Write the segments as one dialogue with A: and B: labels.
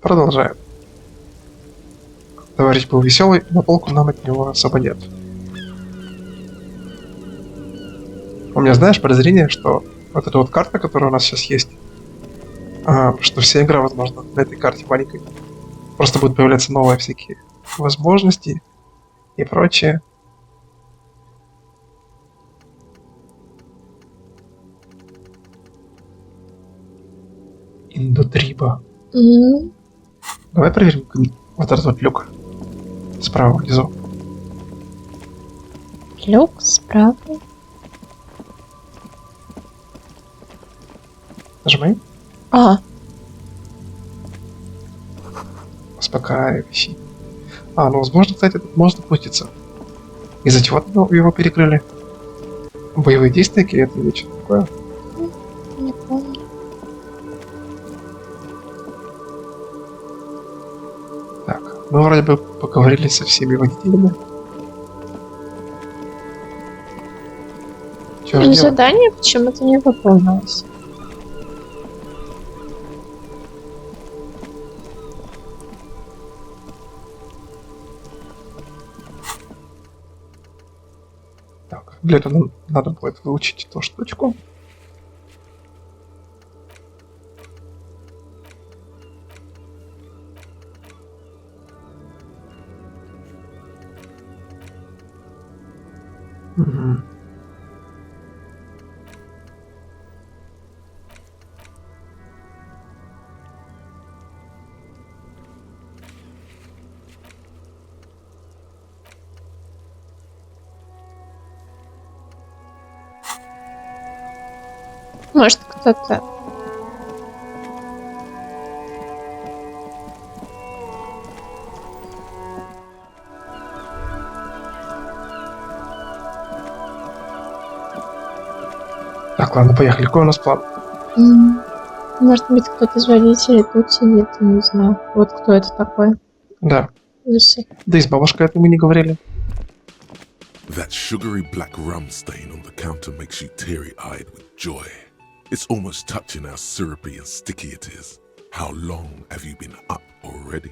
A: Продолжаем. Товарищ был веселый, но толку нам от него особо нет. У меня, знаешь, подозрение, что вот эта вот карта, которая у нас сейчас есть, что вся игра, возможно, на этой карте маленькой. Просто будут появляться новые всякие возможности и прочее. Индутриба. Давай проверим вот этот вот люк. Справа внизу.
B: Люк справа.
A: Нажимай. Успокаивающий. Ну возможно, кстати, тут можно пуститься. Из-за чего его перекрыли? Боевые действия какие-то или что-то такое?
B: Не помню.
A: Так, мы вроде бы поговорили со всеми водителями. Чё ж делать?
B: Задание почему-то не выполнилось.
A: Так, для этого нам надо будет выучить эту штучку. Угу.
B: Может, кто-то...
A: Так, ладно, поехали. Какой у нас план?
B: Может быть, кто-то из водителей тут сидит, я не знаю. Вот кто это такой.
A: Да.
B: Слушай.
A: Да и с бабушкой это мы не говорили.
C: That sugary black rum stain on the counter makes you teary-eyed with joy. It's almost touching how syrupy and sticky it is. How long have you been up already?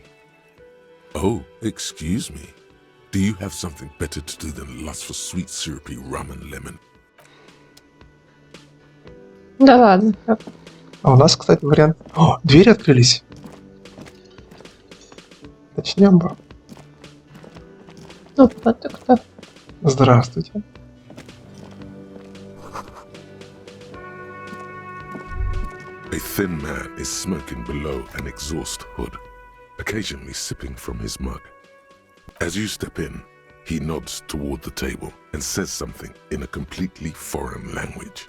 C: Oh, excuse me. Do you have something better to do than lust for sweet syrupy rum and lemon?
B: Да ладно.
A: А у нас, кстати, вариант... О, двери открылись. Начнем бы.
B: Опа, ты кто?
A: Здравствуйте.
C: A thin man is smoking below an exhaust hood, occasionally sipping from his mug. As you step in, he nods toward the table and says something in a completely foreign language.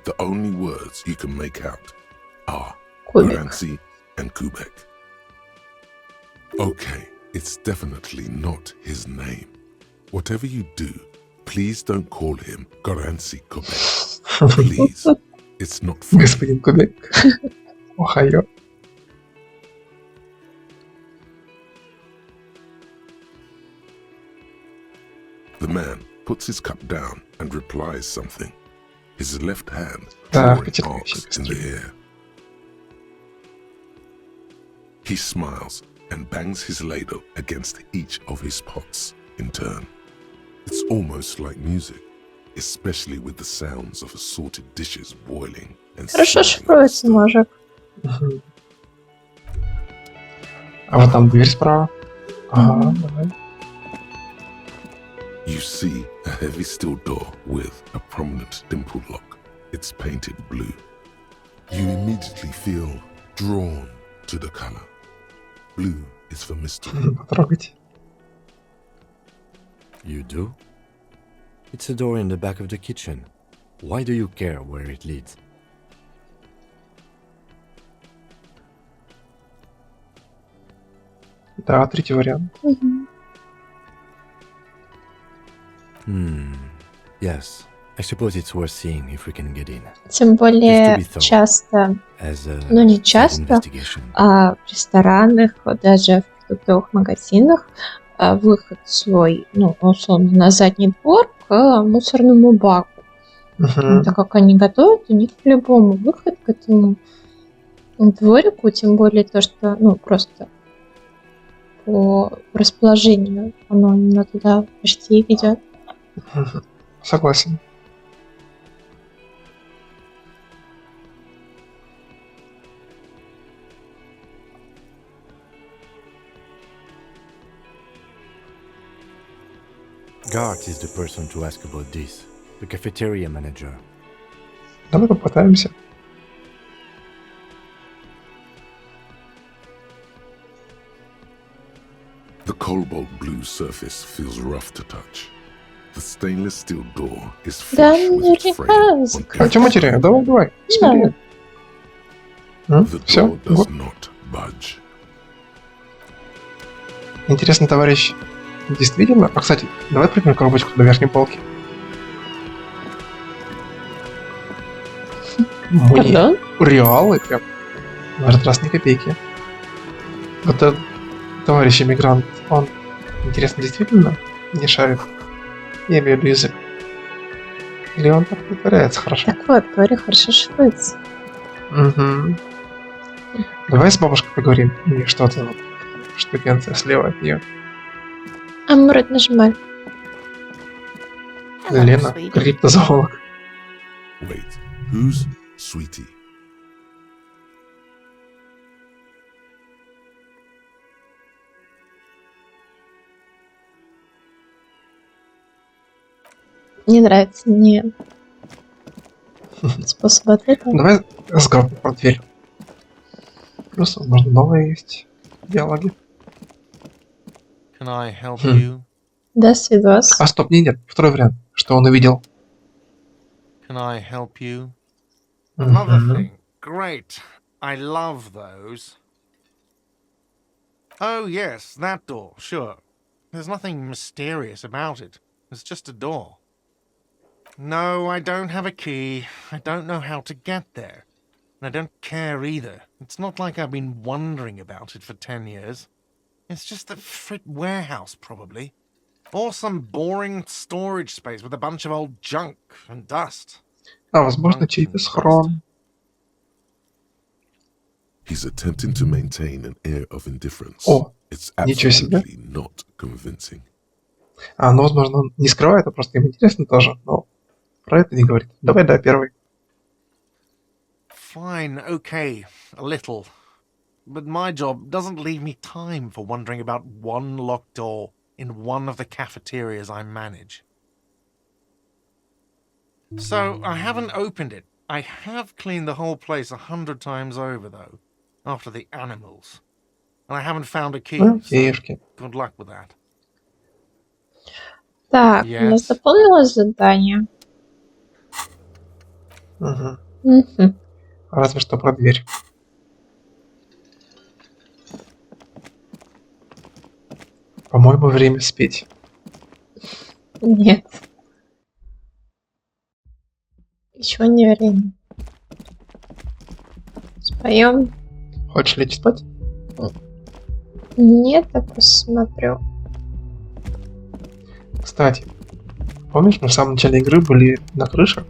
C: The only words you can make out are Gurancy and Kubek. Okay, it's definitely not his name. Whatever you do, please don't call him Gurancy Kubek. Please, it's not funny.
A: Господин Кубек. Охайо.
C: The man puts his cup down and replies something. His left hand
A: Да,
C: drawing
A: впечатляющий
C: arcs in the air. He smiles and bangs his ladle against each of his pots in turn. It's almost like music, especially with the sounds of assorted dishes boiling and
B: Хорошо
C: simmering on the
B: шифруется
C: stove.
B: мужик.
A: Угу. А вот там дверь справа. Ага, давай.
C: You see a heavy steel door with a prominent dimple lock. It's painted blue. You immediately feel drawn to the color. Blue is for mystery.
A: Потрогайте.
D: You do? It's a door in the back of the kitchen. Why do you care where it leads?
A: Да, третий вариант.
D: Yes. I suppose it's worth seeing if we can get in.
B: Тем более
D: Just to be thorough.
B: часто,
D: As a
B: ну не
D: side
B: часто,
D: investigation.
B: а в ресторанах, вот даже в продуктовых магазинах выход свой, ну, условно, на задний двор к мусорному баку.
A: Угу.
B: Так как они готовят, у них по-любому выход к этому дворику, тем более то, что, ну, просто по расположению оно именно туда почти ведет.
A: Мгм. Согласен.
D: Gart is the person to ask about this. The cafeteria manager.
A: Давай попытаемся.
C: The cobalt blue surface feels rough to touch. The stainless steel door is
B: Да,
C: flush with its frame
B: наверняка
C: on
B: закрыто.
A: А чё материя? Давай, смотри.
C: The
A: Все,
C: door does not budge.
A: Интересно, товарищ. Действительно? А, кстати, давай прыгнем коробочку на верхней полке. Мне
B: Пардон?
A: реалы прям. В этот раз ни копейки. Вот этот товарищ иммигрант, он, интересно, действительно не шарит? Я имею в виду язык. Или он так притворяется хорошо?
B: Так вот, говорю, хорошо шифруется.
A: Угу. Давай с бабушкой поговорим. И что-то вот. Штукенция слева от нее.
B: А мы вроде нажимали.
A: Лена, криптозоолог.
C: Wait, who's Sweetie?
B: Не нравится мне способ ответа.
A: Давай с группой про дверь. Плюс, возможно, новые есть диалоги.
E: Can I help
A: Hmm.
E: you?
B: Да, свидос.
A: А, стоп, нет. Второй вариант. Что он увидел.
E: Can I help you? Another thing. Great. I love those. Oh, yes, that door, sure. There's nothing mysterious about it. It's just a door. No, I don't have a key. I don't know how to get there. And I don't care either. It's not like I've been wondering about it for 10 years. It's just a frit warehouse, probably. Or some boring storage space with a bunch of old junk and dust.
A: А, возможно, чей-то схрон.
C: He's attempting to maintain an air of indifference.
A: О,
C: It's
A: ничего себе.
C: absolutely not convincing.
A: А, ну, возможно, он не скрывает, а просто им интересно тоже, но про это не говорит. Давай, да, первый.
E: Fine, okay, a little. But my job doesn't leave me time for wondering about one locked door in one of the cafeterias I manage. So, I haven't opened it. I have cleaned the whole place 100 times over, though, after the animals. And I haven't found a key, so
A: Окейшки.
E: good luck with that.
B: Так, у нас
E: Yes.
B: дополнилось задание.
A: Угу.
B: Мгм.
A: Разве что про дверь. По-моему, время спеть.
B: Нет. Еще не время. Споем?
A: Хочешь лечь спать?
B: Нет, я просто смотрю.
A: Кстати, помнишь, мы в самом начале игры были на крыше?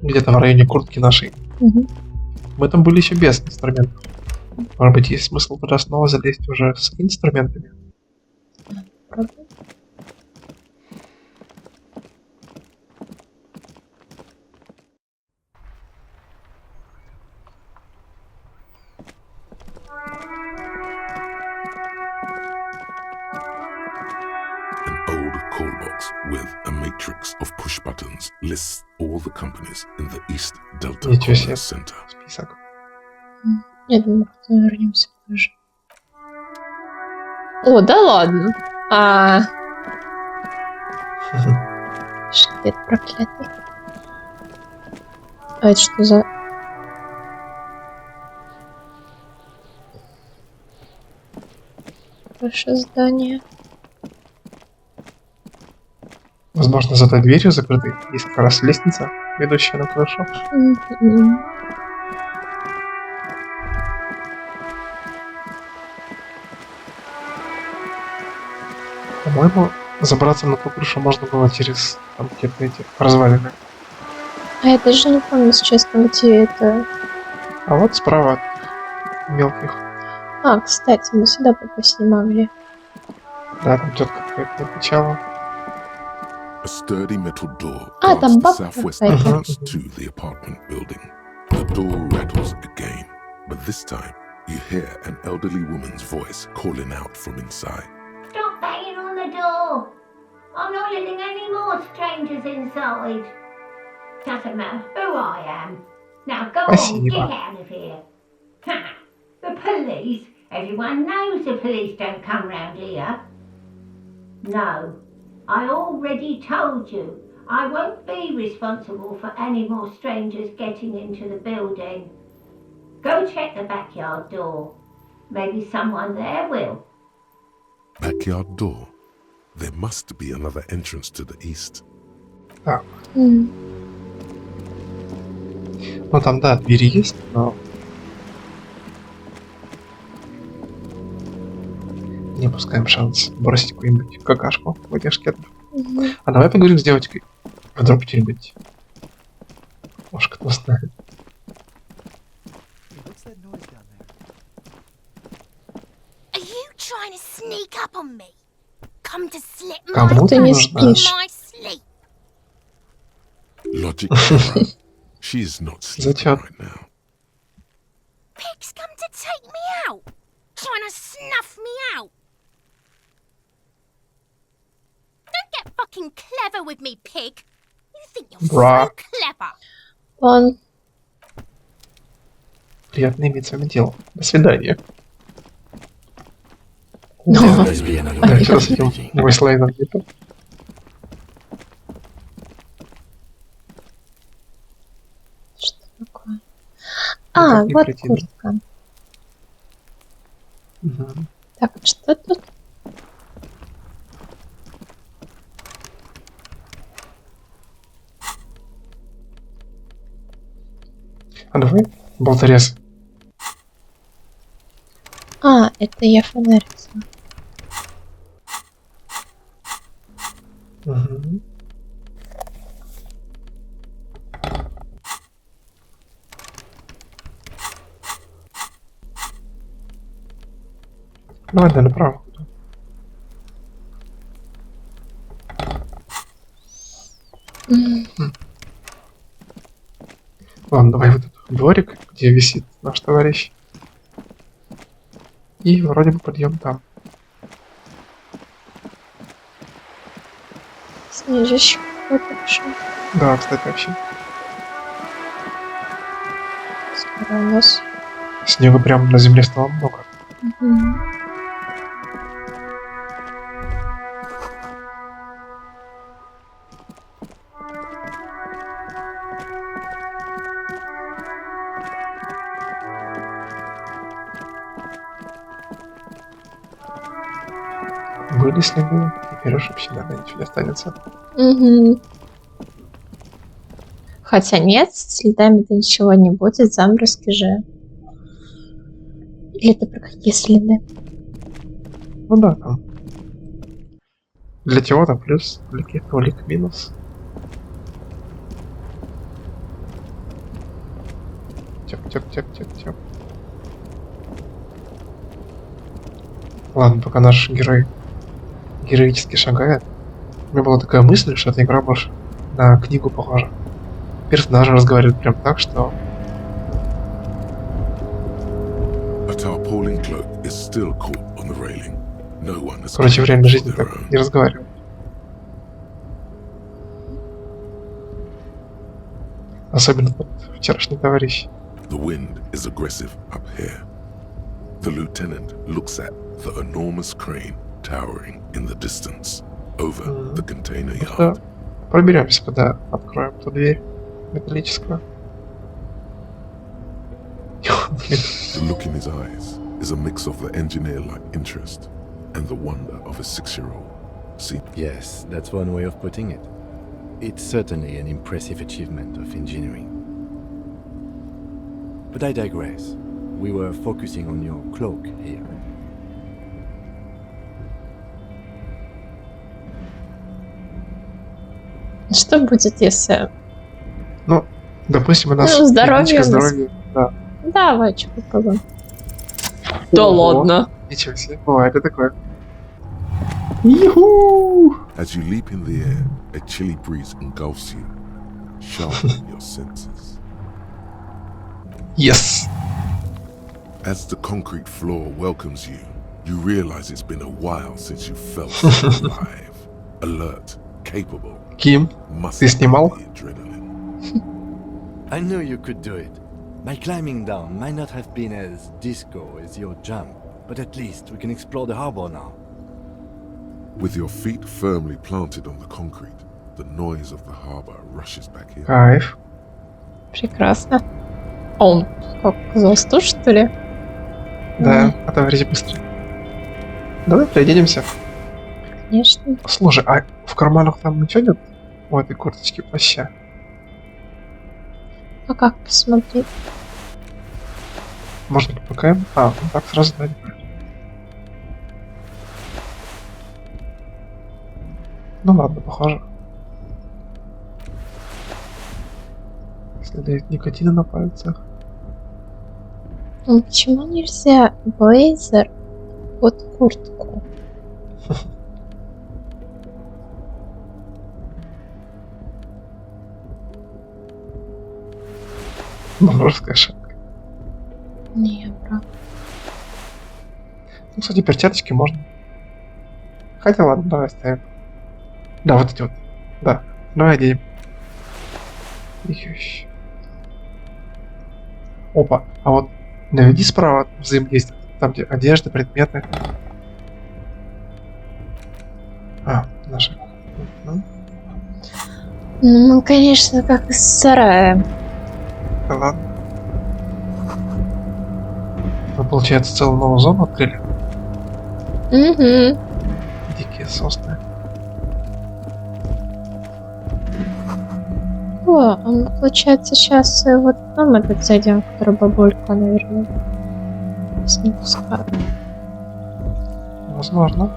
A: Где-то в районе куртки нашей.
B: Мгм.
A: Мы там были еще без инструментов. Может быть, есть смысл туда снова залезть уже с инструментами?
B: Правда?
C: An old call box with a matrix of push buttons lists all the companies in the East Delta
A: Ничего себе.
C: Commerce Center.
A: Список.
B: Я думаю, что вернемся позже. О, да ладно. Шкет проклятый. А это что за... Ваше здание.
A: Возможно, за той дверью закрытой есть как раз лестница, ведущая на крышу.
B: Мгм.
A: По-моему, забраться на ту крышу можно было через там какие-то эти развалины.
B: А я даже не помню, если честно, где это.
A: А вот справа мелких.
B: А, кстати, мы сюда попасть не могли.
A: Да, там тетка какая-то отвечала.
C: A sturdy metal door
B: Ah,
C: guards
B: там
C: the
B: бабка
C: southwest
B: какая-то.
C: entrance to the apartment building. The door rattles again, but this time you hear an elderly woman's voice calling out from inside.
F: Stop banging on the door. I'm not letting any more strangers inside. Doesn't matter who I am. Now go on,
A: Спасибо.
F: get out of here. Ha! The police? Everyone knows the police don't come round here. No, I already told you. I won't be responsible for any more strangers getting into the building. Go check the backyard door. Maybe someone there will.
C: Backyard door. There must be another entrance to the east.
A: Так,
B: М.
A: ну там, да, двери есть, но... Не пускаем шанс бросить какую-нибудь какашку в этих шкетах.
B: Мгм.
A: А давай поговорим с девочкой. Вдруг что-нибудь. Может, кто знает.
G: Are you trying to sneak up on me? Come to slip
A: Кому
G: my
A: ты
B: Ты не
A: нужна?
B: спишь.
G: my sleep.
C: Logic. Killer. She is not sleeping
A: Зачем?
C: right now.
G: Pig's come to take me out. Trying to snuff me out. Don't get fucking clever with me, pig. You think you're
A: Bruh.
G: so clever.
B: Он...
A: Приятно иметь с вами дело. До свидания.
B: Ну.
A: Да,
D: Must be another
A: я
D: way
A: вчера
D: of
A: с этим
D: living.
A: Вейслайном где-то.
B: Что такое? А,
A: Никак не
B: вот
A: пройти, да?
B: куртка.
A: Мгм.
B: Так, что тут?
A: А давай болторез.
B: А, это я фонарь взяла.
A: Мгм. Давай, да, направо.
B: М.
A: Ладно, давай вот этот дворик, где висит наш товарищ. И вроде бы подъем там.
B: Снежище какое-то пошло.
A: Да, кстати, вообще.
B: Скоро у нас.
A: Снега прям на земле стало много.
B: Мгм.
A: Были снегу, теперь уж вообще, наверное, ничего не останется.
B: Мгм. Хотя нет, с следами-то ничего не будет, заморозки же. Или это про какие следы?
A: Ну да, там. Для чего-то плюс, для каких-то улик минус. Тяп. Ладно, пока наш герой героически шагает, у меня была такая мысль, что эта игра больше на книгу похожа. Персонажи разговаривают прям так, что...
C: But our appalling cloak is still caught on the railing. No one has
A: Короче, в реальной жизни
C: on their
A: так
C: own.
A: не разговаривают. Особенно тот вчерашний товарищ.
C: The wind is aggressive up here. The lieutenant looks at the enormous crane towering in the distance over the container
A: Да,
C: yard.
A: проберемся, когда откроем ту дверь металлическую. Блин,
C: The look in his eyes is a mix of the engineer-like interest and the wonder of a 6-year-old. See,
D: Yes, that's one way of putting it. It's certainly an impressive achievement of engineering. But I digress. We were focusing on your cloak here.
B: Что будет, если...
A: ну, допустим, у нас
B: Ну, здоровье
A: единичка
B: у нас.
A: здоровья, да.
B: Давай, что попробуем. Да
A: Ого.
B: ладно.
A: Ничего себе, бывает и такое. Иху!
C: As you leap in the air, a chilly breeze engulfs you, sharpening your senses.
A: Yes.
C: As the concrete floor welcomes you, you realize it's been a while since you felt so alive, alert, capable,
A: Ким, ты снимал?
C: the adrenaline.
D: I knew you could do it. My climbing down might not have been as disco as your jump, but at least we can explore the harbor now.
C: With your feet firmly planted on the concrete, the noise of the harbor rushes back in.
A: Кайф.
B: Прекрасно. А он как, за что ли?
A: Да, отоварись быстро. Давай переоденемся.
B: Конечно.
A: Слушай, а в карманах там ничего нет? У этой курточки плаща.
B: А как посмотреть?
A: Может быть, ПКМ? А, ну так сразу да, неправильно. Ну ладно, похоже. Следы никотина на пальцах.
B: Ну, почему нельзя блейзер под куртку?
A: Морская шапка.
B: Не, брат.
A: Ну, кстати, перчаточки можно. Хотя ладно, давай оставим. Да, вот эти вот. Да, давай оденем. Их. Опа, а вот наведи справа взаимодействие. Там, где одежда, предметы. А, наши. Мгм.
B: Ну, конечно, как из сарая.
A: Да ладно. Мы, получается, целую новую зону открыли.
B: Угу.
A: Дикие сосны.
B: О, а мы, получается, сейчас вот там этот зайдем, который бабулька, наверное, с не пускает.
A: Возможно.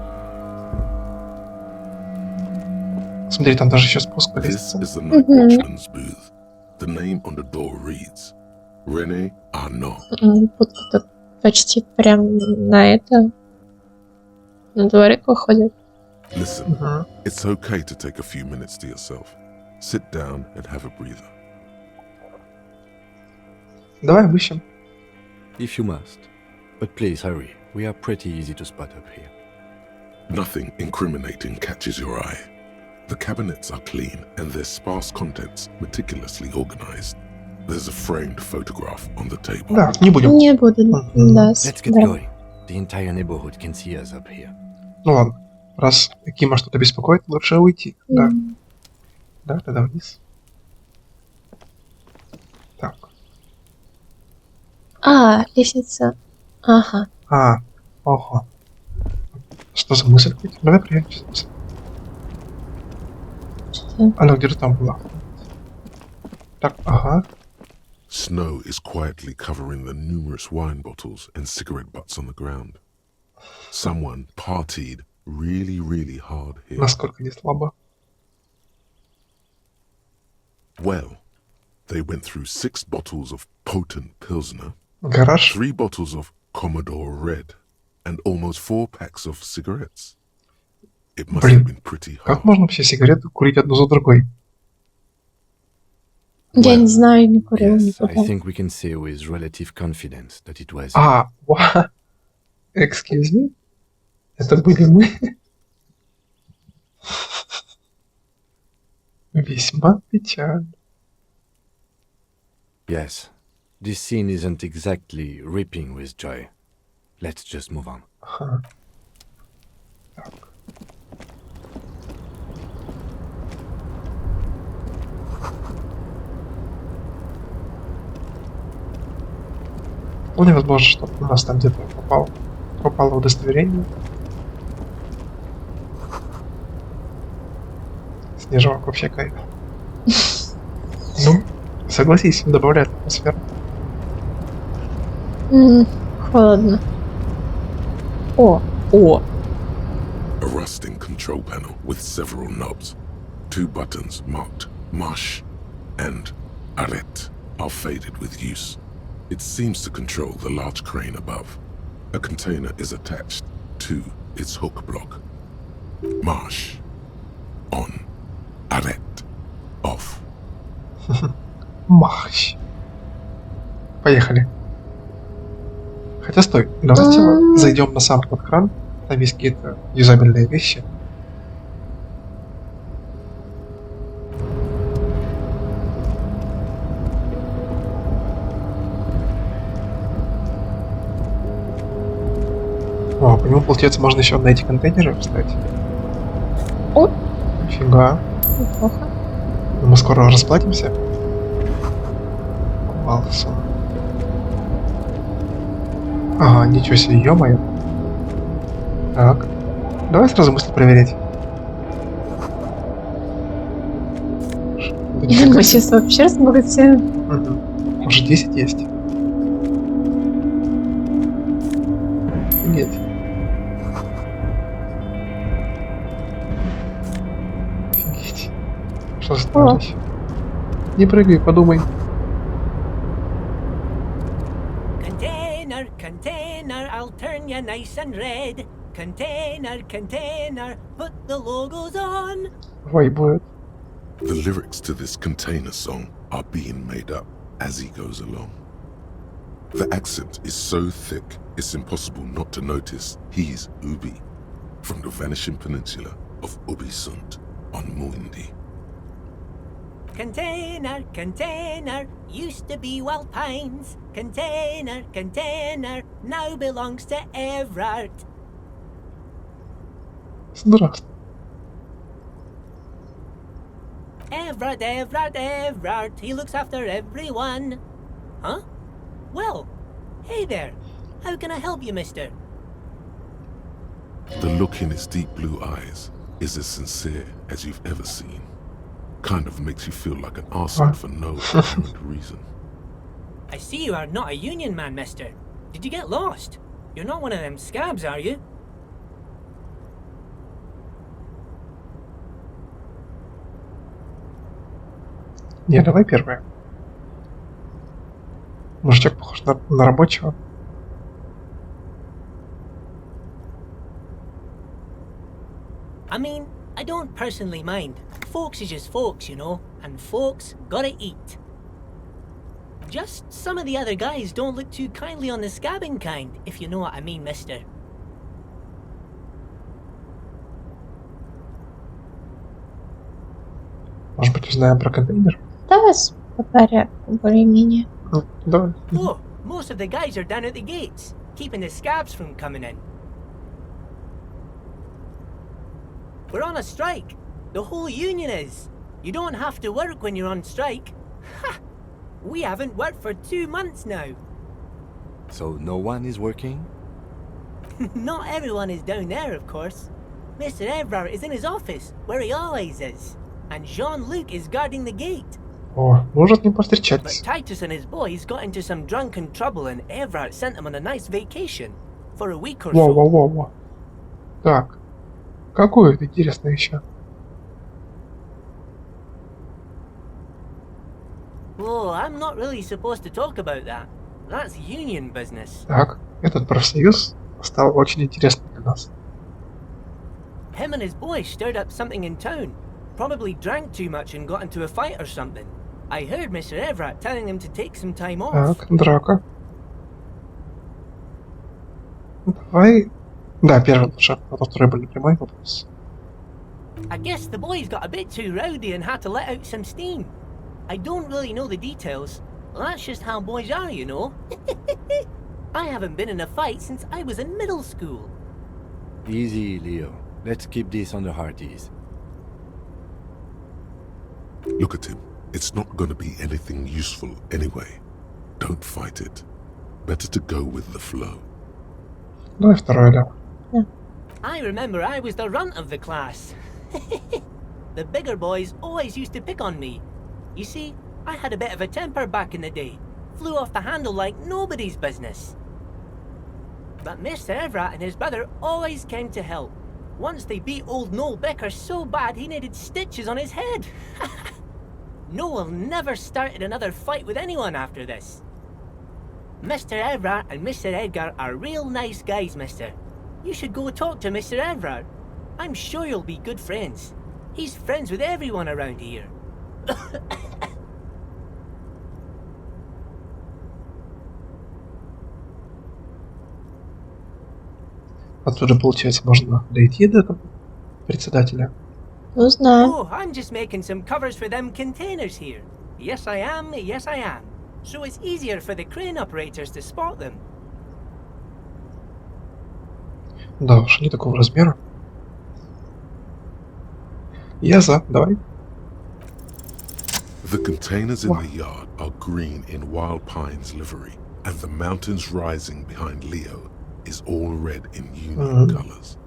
A: Смотри, там даже еще спуск по
C: This
A: лестнице.
C: is the night watchman's booth. The name on the door reads René Arnaud.
B: Вот тут почти прям на это, на дворик выходит.
C: Listen,
A: Мгм.
C: it's okay to take a few minutes to yourself. Sit down and have a breather.
A: Давай обыщем.
D: If you must. But please hurry. We are pretty easy to spot up here.
C: Nothing incriminating catches your eye. The cabinets are clean and their sparse contents meticulously organized. There's a framed photograph on the table.
A: Да, не будем.
B: Не буду,
A: Мгм.
B: да,
D: Let's get
B: да.
D: going. The entire neighborhood can see us up here.
A: Ну ладно. Раз Кима что-то беспокоит, лучше уйти. Да, да, тогда вниз. Так.
B: А, лестница. Ага.
A: А, ого. Что за мысль? Давай проверим, что за мысль.
B: Что?
A: Она где-то там была. Так, ага.
C: Snow is quietly covering the numerous wine bottles and cigarette butts on the ground. Someone partied really hard here.
A: Насколько не слабо.
C: Well, they went through 6 bottles of potent Pilsner,
A: Гараж.
C: 3 bottles of Commodore Red, and almost 4 packs of cigarettes. It must
A: Блин,
C: have been pretty
A: Как
C: hard.
A: можно вообще сигареты курить одну за другой?
B: Я
C: Well,
B: не знаю, не курил
D: Yes, I
B: никогда.
D: think we can say with relative confidence that it was.
A: А, excuse me? Это были мы? Весьма печально.
D: Yes, this scene isn't exactly ripping with joy. Let's just move on.
A: Ага. Так. Вполне возможно, что у нас там где-то пропало удостоверение. Снежок вообще кайф. Ну, согласись, добавляет атмосферу.
B: Холодно. О,
C: a rusting control panel with several knobs. 2 buttons marked Marche and Arrête are faded with use. It seems to control the large crane above. A container is attached to its hook block. Marsh. On. Arrête. Off.
A: Махщ. Поехали. Хотя стой, давайте зайдем на сам под кран. Там есть какие-то юзабельные вещи. О, по нему, получается, можно еще на эти контейнеры встать.
B: О.
A: Нифига.
B: Неплохо.
A: Мы скоро расплатимся. Валсон. Ага, ничего себе, ё-моё. Так. Давай сразу мысли проверять. Да нифига
B: Мы
A: себе.
B: сейчас вообще разбогатеем.
A: Мгм. Уже 10 есть. Офигеть. Офигеть. Что за товарищ? Не прыгай, подумай.
H: Container, container, I'll turn you nice and red. Container, container, put the logos on.
A: Ой, будет.
C: The lyrics to this container song are being made up as he goes along. The accent is so thick, it's impossible not to notice he's Ubi, from the vanishing peninsula of Ubisund on Muindi.
H: Container, container, used to be Wild Pines. Container, container, now belongs to Everard.
A: Здравствуй.
H: Everard, Everard, Everard, he looks after everyone. Huh? Well, hey there. How can I help you, mister?
C: The look in his deep blue eyes is as sincere as you've ever seen. Kind of makes you feel like an arsehole for no apparent reason.
H: I see you are not a union man, mister. Did you get lost? You're not one of them scabs, are you?
A: Не, давай первое. Мужичок похож на рабочего.
H: I mean, I don't personally mind. Folks is just folks, you know, and folks gotta eat. Just some of the other guys don't look too kindly on the scabbing kind, if you know what I mean, mister.
A: Может быть, узнаем про контейнер?
B: Давай по порядку, более-менее.
A: Ну, давай.
H: Oh, most of the guys are down at the gates, keeping the scabs from coming in. We're on a strike. The whole union is. You don't have to work when you're on strike. Ha! We haven't worked for 2 months now.
D: So no one is working?
H: Not everyone is down there, of course. Mr. Everard is in his office, where he always is. And Jean-Luc is guarding the gate.
A: О, может не
H: But
A: повстречались.
H: Titus and his boys got into some drunken trouble and Everard sent them on a nice vacation. For a week or so.
A: Во-во-во-во. Так. Какое это интересное еще?
H: Oh, I'm not really supposed to talk about that. That's union business.
A: Так, этот профсоюз стал очень интересным для нас.
H: Him and his boys stirred up something in town. Probably drank too much and got into a fight or something. I heard Mr. Everett telling him to take some time off.
A: Так, драка. Давай... Да, первый лучше, а то второй был прямой вопрос.
H: I guess the boys got a bit too rowdy and had to let out some steam. I don't really know the details. That's just how boys are, you know. I haven't been in a fight since I was in middle school.
D: Easy, Leo. Let's keep this on the hearties.
C: Look at him. It's not going to be anything useful anyway. Don't fight it. Better to go with the flow.
A: Давай второй, да.
H: I remember I was the runt of the class. The bigger boys always used to pick on me. You see, I had a bit of a temper back in the day. Flew off the handle like nobody's business. But Mr. Everett and his brother always came to help. Once they beat old Noel Becker so bad he needed stitches on his head. Noel never started another fight with anyone after this. Mr. Everard and Mr. Edgar are real nice guys, mister. You should go talk to Mr. Everard. I'm sure you'll be good friends. He's friends with everyone around here.
A: Отсюда, получается, можно дойти до этого председателя.
B: Ну, знаю.
H: Oh, I'm just making some covers for them containers here. Yes, I am. Yes, I am. So it's easier for the crane operators to spot them.
A: Да уж, не такого размера. Я за, давай.
C: The containers in the yard are green in Wild Pine's livery, and the mountains rising behind Leo is all red in Union colors.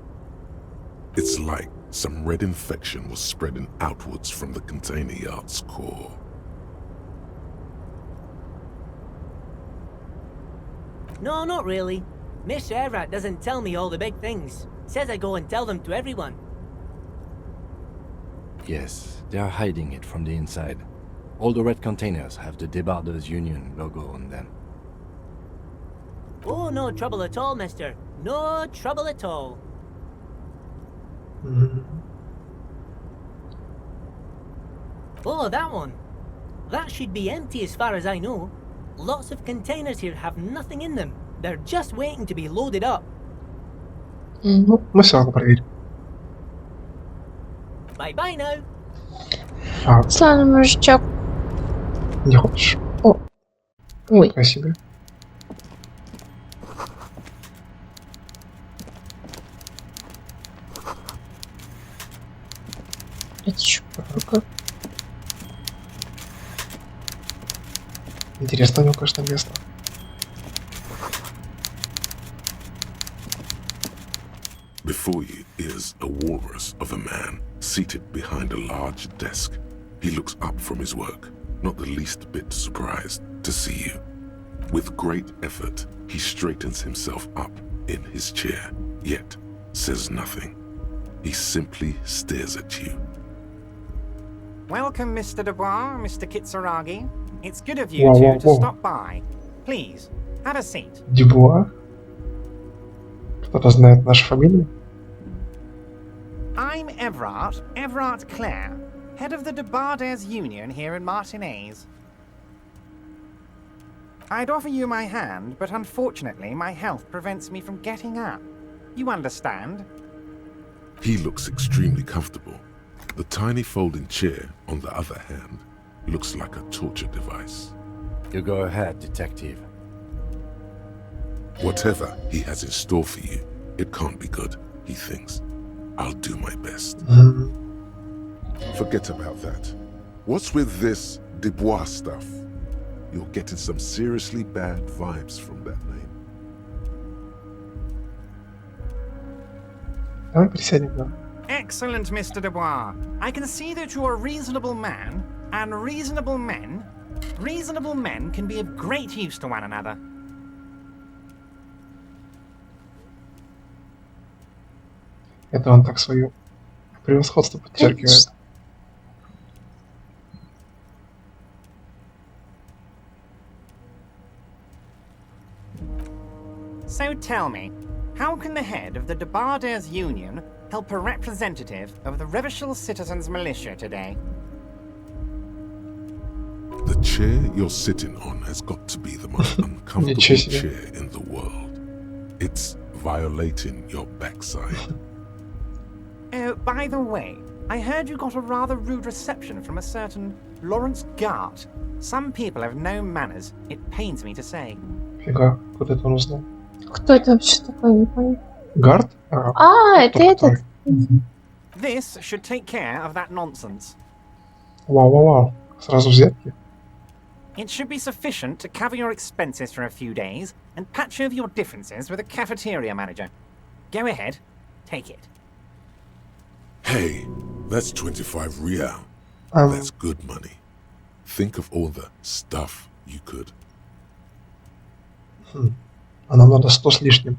C: It's like some red infection was spreading outwards from the container yard's core.
H: No, not really. Mr. Everard doesn't tell me all the big things. Says I go and tell them to everyone.
D: Yes, they are hiding it from the inside. All the red containers have the Debarders Union logo on them.
H: Oh, no trouble at all, mister. No trouble at all. Oh, that one. That should be empty as far as I know. Lots of containers here have nothing in them. They're just waiting to be loaded up.
A: Ну, мы все равно проверим.
H: Bye-bye now.
A: А,
B: Славный мужичок.
A: не хочешь?
B: Ой,
A: Спасибо.
B: это что такое?
A: Интересно у него, конечно, место.
C: Before you is a walrus of a man seated behind a large desk. He looks up from his work, not the least bit surprised to see you. With great effort, he straightens himself up in his chair, yet says nothing. He simply stares at you.
I: Welcome, Mr. Dubois, Mr. Kitsuragi. It's good of you
A: Whoa,
I: two
A: whoa,
I: to
A: whoa.
I: stop by. Please, have a seat.
A: Дюбуа? Кто-то знает нашу фамилию?
I: I'm Everard Clare, head of the Debarders Union here in Martinez. I'd offer you my hand, but unfortunately my health prevents me from getting up. You understand?
C: He looks extremely comfortable. The tiny folding chair, on the other hand, looks like a torture device.
D: You go ahead, detective.
C: Whatever he has in store for you, it can't be good, he thinks. I'll do my best. Forget about that. What's with this Dubois stuff? You're getting some seriously bad vibes from that name.
A: Давай присядем, да.
I: Excellent, Mr. Dubois. I can see that you're a reasonable man, and reasonable men can be of great use to one another.
A: Это он так свое превосходство подчеркивает.
I: So tell me, how can the head of the Debarders Union help a representative of the Revachol Citizens Militia today?
C: The chair you're sitting on has got to be the most uncomfortable
A: Ничего себе.
C: chair in the world. It's violating your backside.
I: Oh, by the way, I heard you got a rather rude reception from a certain Lawrence Gart. Some people have no manners, it pains me to say.
A: Фига, куда это он узнал?
B: Кто это вообще такой, не понял.
A: Гард?
B: Это
A: кто
B: этот.
A: который?
I: This should take care of that nonsense.
A: Вау. Сразу взятки.
I: It should be sufficient to cover your expenses for a few days and patch over your differences with a cafeteria manager. Go ahead, take it.
C: Hey, that's 25 real.
A: Ам,
C: That's good money. Think of all the stuff you could.
A: а нам надо 100 с лишним.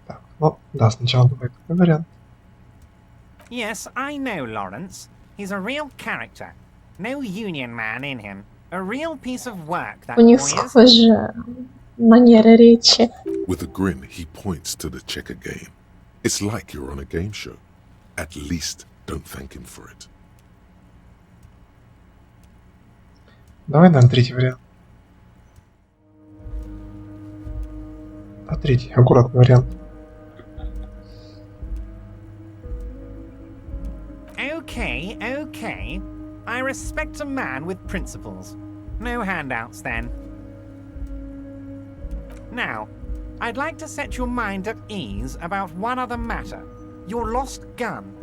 A: Так, ну, да, сначала давай такой вариант.
I: Yes, I know Lawrence. He's a real character. No union man in him. A real piece of work, that
B: У них
I: boy is.
B: схожа манера речи.
C: With a grin, he points to the checker game. It's like you're on a game show. At least don't thank him for it.
A: Давай, наверное, третий вариант. А третий, аккуратный вариант.
I: Okay, okay. I respect a man with principles. No handouts, then. Now, I'd like to set your mind at ease about one other matter. Your lost gun.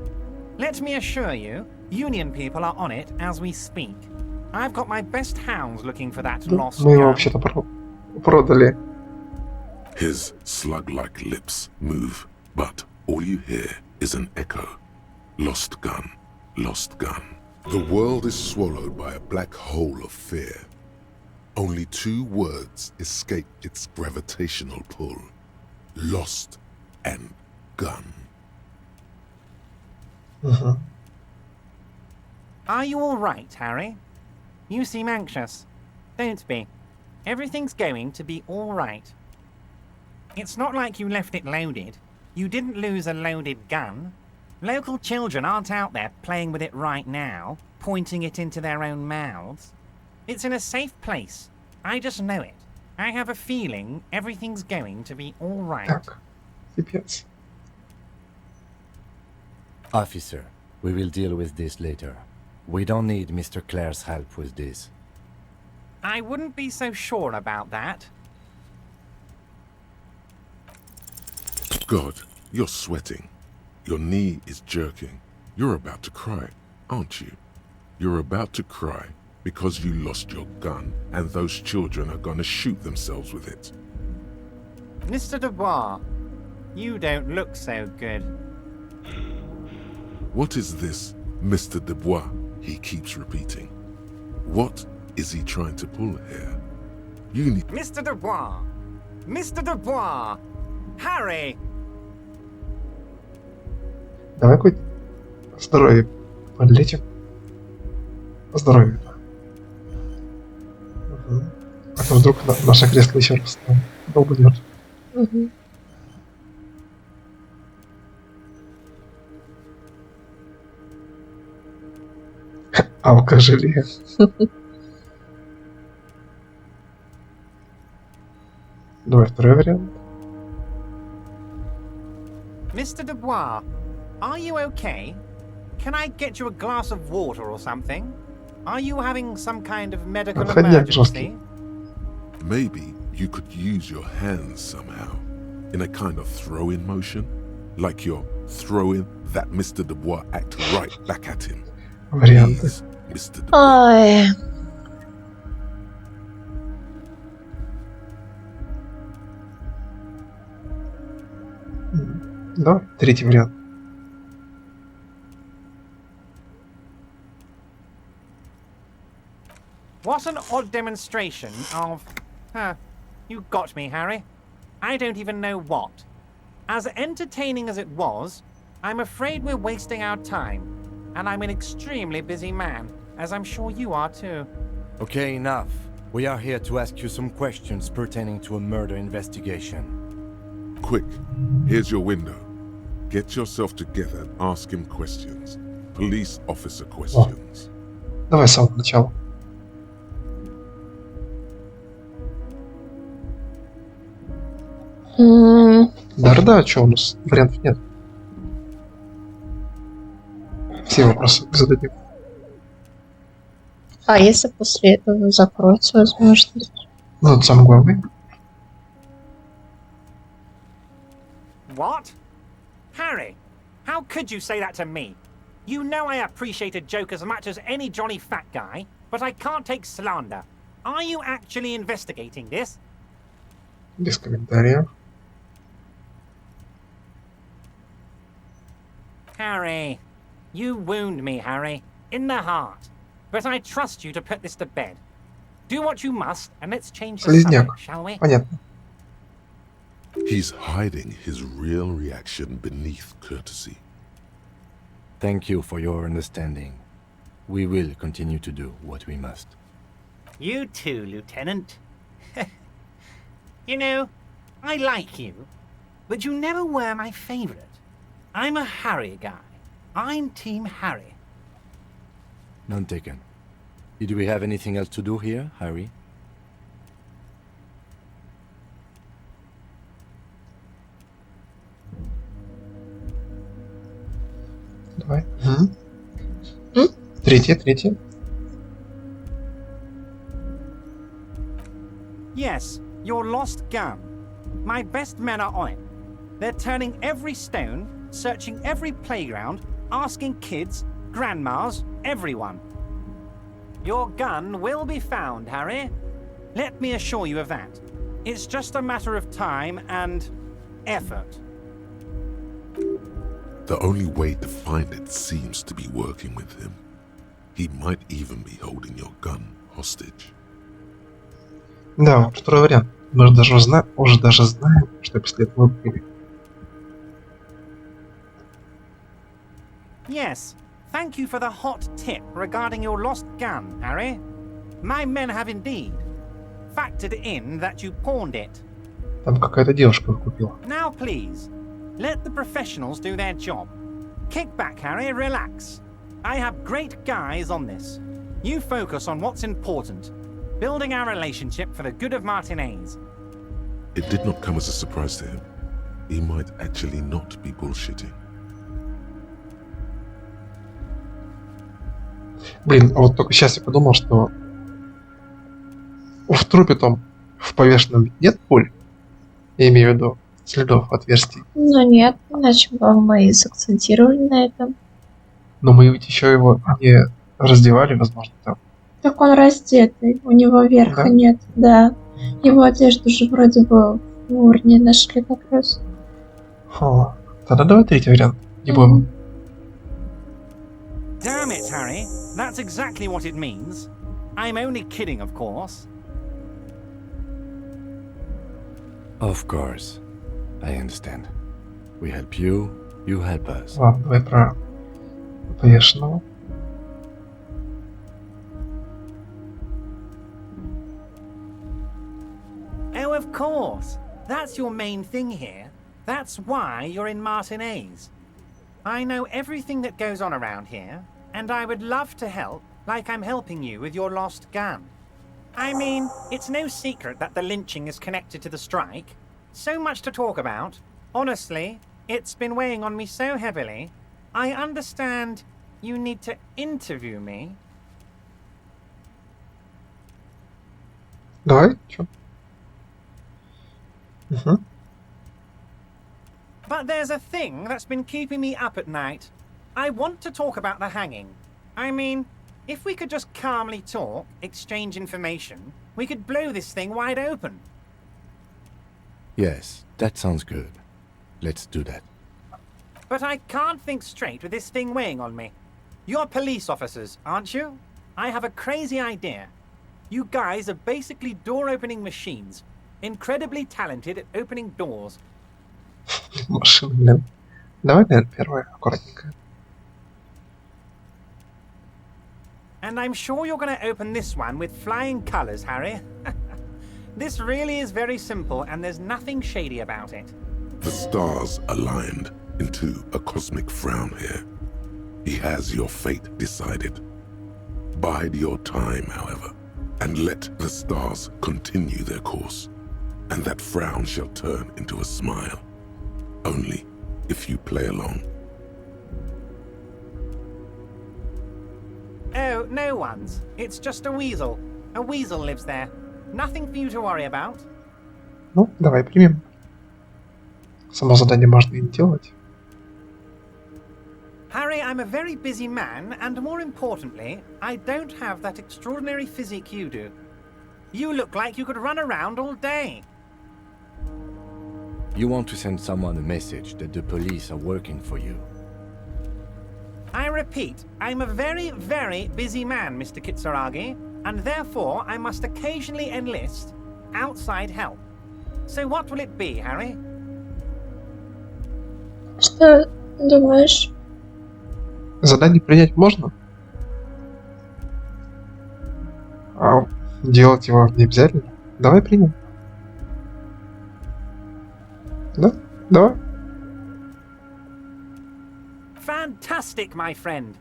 I: Let me assure you, Union people are on it as we speak. I've got my best hounds looking for that lost
A: Мы его
I: gun.
A: вообще-то продали.
C: His slug-like lips move, but all you hear is an echo. Lost gun, lost gun. The world is swallowed by a black hole of fear. Only 2 words escape its gravitational pull. Lost and gun.
I: Are you all right, Harry? You seem anxious. Don't be. Everything's going to be all right. It's not like you left it loaded. You didn't lose a loaded gun. Local children aren't out there playing with it right now, pointing it into their own mouths. It's in a safe place. I just know it. I have a feeling everything's going to be all right.
A: Так, пипец.
D: Officer, we will deal with this later. We don't need Mr. Clare's help with this.
I: I wouldn't be so sure about that.
C: God, you're sweating. Your knee is jerking. You're about to cry, aren't you? You're about to cry because you lost your gun and those children are gonna shoot themselves with it.
I: Mr. Dubois, you don't look so good.
C: What is this, Mr. Dubois? He keeps repeating. What is he trying to pull here? You need...
I: Mr. Dubois! Mr. Dubois! Harry!
A: Давай хоть здоровье подлечим. Здоровье. Угу. А то вдруг наше кресло еще раз долбанет.
B: Угу.
A: Алкожеле. Давай второй вариант.
I: Mr. Dubois, are you okay? Can I get you a glass of water or something? Are you having some kind of medical
A: Отходняк
I: emergency?
A: жесткий.
C: Maybe you could use your hands somehow, in a kind of throw-in motion, like you're throwing that Mr. Dubois act right back at him.
A: Варианты.
C: Please, Mr. Dubois.
B: Ой.
A: Давай третий вариант.
I: What an odd demonstration of... you got me, Harry. I don't even know what. As entertaining as it was, I'm afraid we're wasting our time. And I'm an extremely busy man, as I'm sure you are too.
D: Okay, enough. We are here to ask you some questions pertaining to a murder investigation.
C: Quick, here's your window. Get yourself together and ask him questions. Police officer questions.
A: Давай с самого начала. Да, что у нас? Вариантов нет. Все вопросы зададим.
B: А если после этого закроется возможность?
A: Ну, это самое главное.
I: What? Harry, how could you say that to me? You know I appreciate a joke as much as any jolly fat guy, but I can't take slander. Are you actually investigating this?
A: Без комментариев.
I: Harry, you wound me, Harry, in the heart. But I trust you to put this to bed. Do what you must, and let's change the
A: Слизняк.
I: subject, shall we?
A: Понятно.
C: He's hiding his real reaction beneath courtesy.
D: Thank you for your understanding. We will continue to do what we must.
I: You too, Lieutenant. You know, I like you, but you never were my favorite. I'm a Harry guy. I'm Team Harry.
D: None taken. Did we have anything else to do here, Harry?
A: Давай. Третье.
I: Yes, your lost gun. My best men are on it. They're turning every stone, searching every playground, asking kids, grandmas, everyone. Your gun will be found, Harry. Let me assure you of that. It's just a matter of time and effort.
C: The only way to find it seems to be working with him. He might even be holding your gun hostage.
A: Да, второй вариант. Мы же уже даже знаем, что после этого были.
I: Yes, thank you for the hot tip regarding your lost gun, Harry. My men have indeed factored in that you pawned it.
A: Там какая-то девушка их купила.
I: Now please, let the professionals do their job. Kick back, Harry, relax. I have great guys on this. You focus on what's important. Building our relationship for the good of Martinez.
C: It did not come as a surprise to him. He might actually not be bullshitting.
A: Блин, а вот только сейчас я подумал, что в трупе том, в повешенном нет пуль. Я имею в виду следов отверстий.
B: Ну нет, иначе бы мы и сакцентировали на этом.
A: Но мы ведь еще его не раздевали, возможно, там.
B: Так он раздетый, у него верха
A: Да?
B: нет, да. Его одежду же вроде бы в урне нашли как раз.
A: Фу. Тогда давай третий вариант. Не будем.
I: Damn it, Harry. That's exactly what it means. I'm only kidding, of course.
D: Of course. I understand. We help you, you help us.
A: Ладно, давай про повешенного.
I: Oh, of course. That's your main thing here. That's why you're in Martinez. I know everything that goes on around here, and I would love to help, like I'm helping you with your lost gun. I mean, it's no secret that the lynching is connected to the strike. So much to talk about. Honestly, it's been weighing on me so heavily. I understand you need to interview me.
A: Давай, чё? Угу.
I: But there's a thing that's been keeping me up at night. I want to talk about the hanging. I mean, if we could just calmly talk, exchange information, we could blow this thing wide open.
D: Yes, that sounds good. Let's do that.
I: But I can't think straight with this thing weighing on me. You're police officers, aren't you? I have a crazy idea. You guys are basically door-opening machines. Incredibly talented at opening doors.
A: Машина, блин. Давай, наверное, первое, аккуратненько.
I: And I'm sure you're going to open this one with flying colors, Harry. This really is very simple, and there's nothing shady about it.
C: The stars aligned into a cosmic frown here. He has your fate decided. Bide your time, however, and let the stars continue their course, and that frown shall turn into a smile. Only if you play along.
I: Oh, no one's. It's just a weasel. A weasel lives there. Nothing for you to worry about.
A: Ну, давай примем. Само задание можно и не делать.
I: Harry, I'm a very busy man, and more importantly, I don't have that extraordinary physique you do. You look like you could run around all day.
D: You want to send someone a message that the police are working for you.
I: I repeat, I'm a very, very busy man, Mr. Kitsuragi, and therefore I must occasionally enlist outside help. So what will it be, Harry?
B: Что думаешь?
A: Задание принять можно? А делать его не обязательно? Давай примем. Да? Давай.
I: Fantastic, my friend.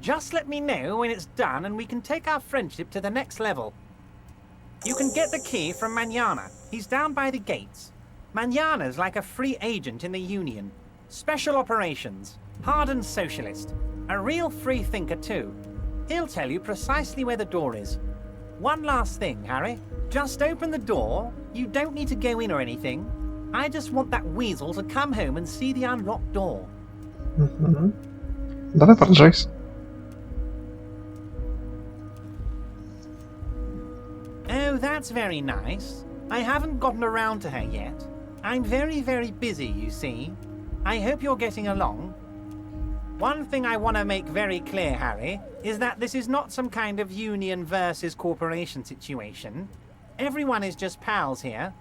I: Just let me know when it's done and we can take our friendship to the next level. You can get the key from Manana. He's down by the gates. Manana's like a free agent in the Union. Special operations. Hardened socialist. A real free thinker too. He'll tell you precisely where the door is. One last thing, Harry. Just open the door. You don't need to go in or anything. I just want that weasel to come home and see the unlocked door.
A: Мгм. Давай про Джойс.
I: Oh, that's very nice. I haven't gotten around to her yet. I'm very, very busy, you see. I hope you're getting along. One thing I want to make very clear, Harry, is that this is not some kind of union versus corporation situation. Everyone is just pals here.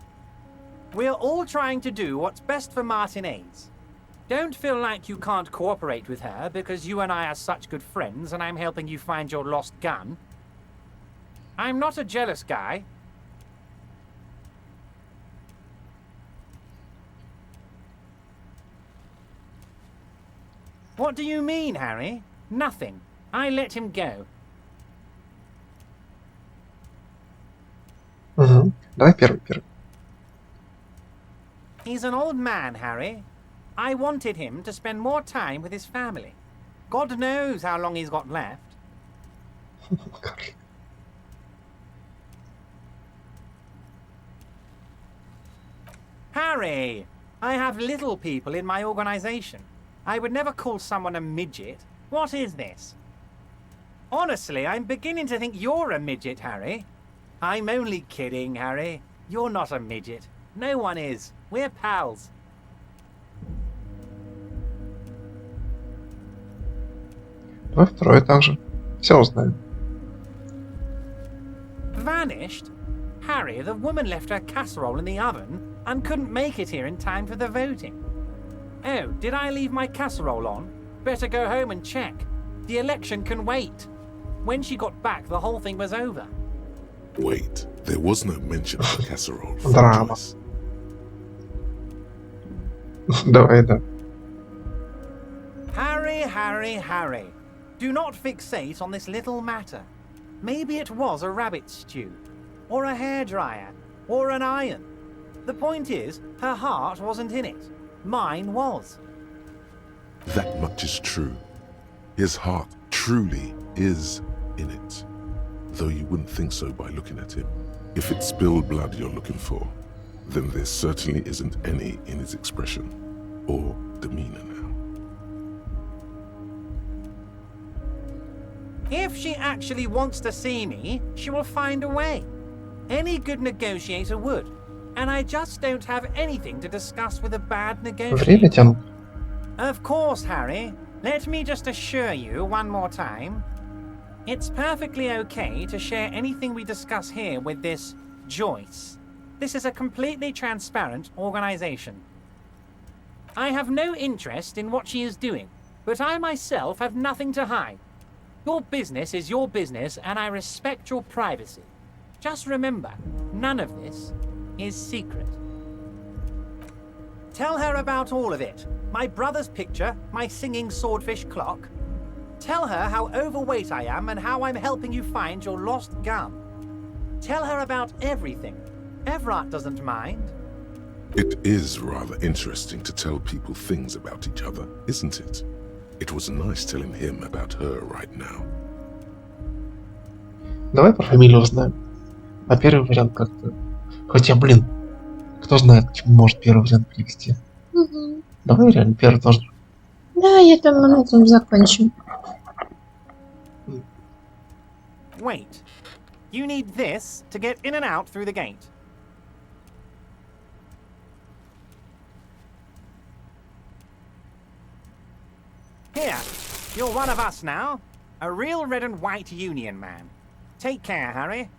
I: We're all trying to do what's best for Martinez. Don't feel like you can't cooperate with her because you and I are such good friends and I'm helping you find your lost gun. I'm not a jealous guy. What do you mean, Harry? Nothing. I let him go.
A: Угу. Давай первый.
I: He's an old man, Harry. I wanted him to spend more time with his family. God knows how long he's got left. Harry! I have little people in my organization. I would never call someone a midget. What is this? Honestly, I'm beginning to think you're a midget, Harry. I'm only kidding, Harry. You're not a midget. No one is. We're pals.
A: Давай второе также. Все узнаем.
I: Vanished? Harry, the woman left her casserole in the oven and couldn't make it here in time for the voting. Oh, did I leave my casserole on? Better go home and check. The election can wait. When she got back, the whole thing was over.
C: Wait, there was no mention of a casserole from
A: Драма.
C: Joyce.
A: Давай, да.
I: Harry. Do not fixate on this little matter. Maybe it was a rabbit stew, or a hairdryer, or an iron. The point is, her heart wasn't in it. Mine was.
C: That much is true. His heart truly is in it. Though you wouldn't think so by looking at him. If it's spilled blood you're looking for, then there certainly isn't any in his expression or demeanor now.
I: If she actually wants to see me, she will find a way. Any good negotiator would. And I just don't have anything to discuss with a bad
A: Время
I: negotiator.
A: тянут.
I: Of course, Harry. Let me just assure you one more time. It's perfectly okay to share anything we discuss here with this Joyce. This is a completely transparent organization. I have no interest in what she is doing, but I myself have nothing to hide. Your business is your business, and I respect your privacy. Just remember, none of this is secret. Tell her about all of it. My brother's picture, my singing swordfish clock. Tell her how overweight I am and how I'm helping you find your lost gun. Tell her about everything. Everard doesn't mind.
C: It is rather interesting to tell people things about each other, isn't it? It was nice telling him about her right now.
A: Давай про фамилию узнаем. А первый вариант как-то... Хотя, блин, кто знает, к чему может первый вариант привести.
B: Мгм.
A: Давай реально первый тоже.
B: Да, я думаю, на этом закончим.
I: Wait. You need this to get in and out through the gate. Here, you're one of us now. A real red and white union man. Take care, Harry.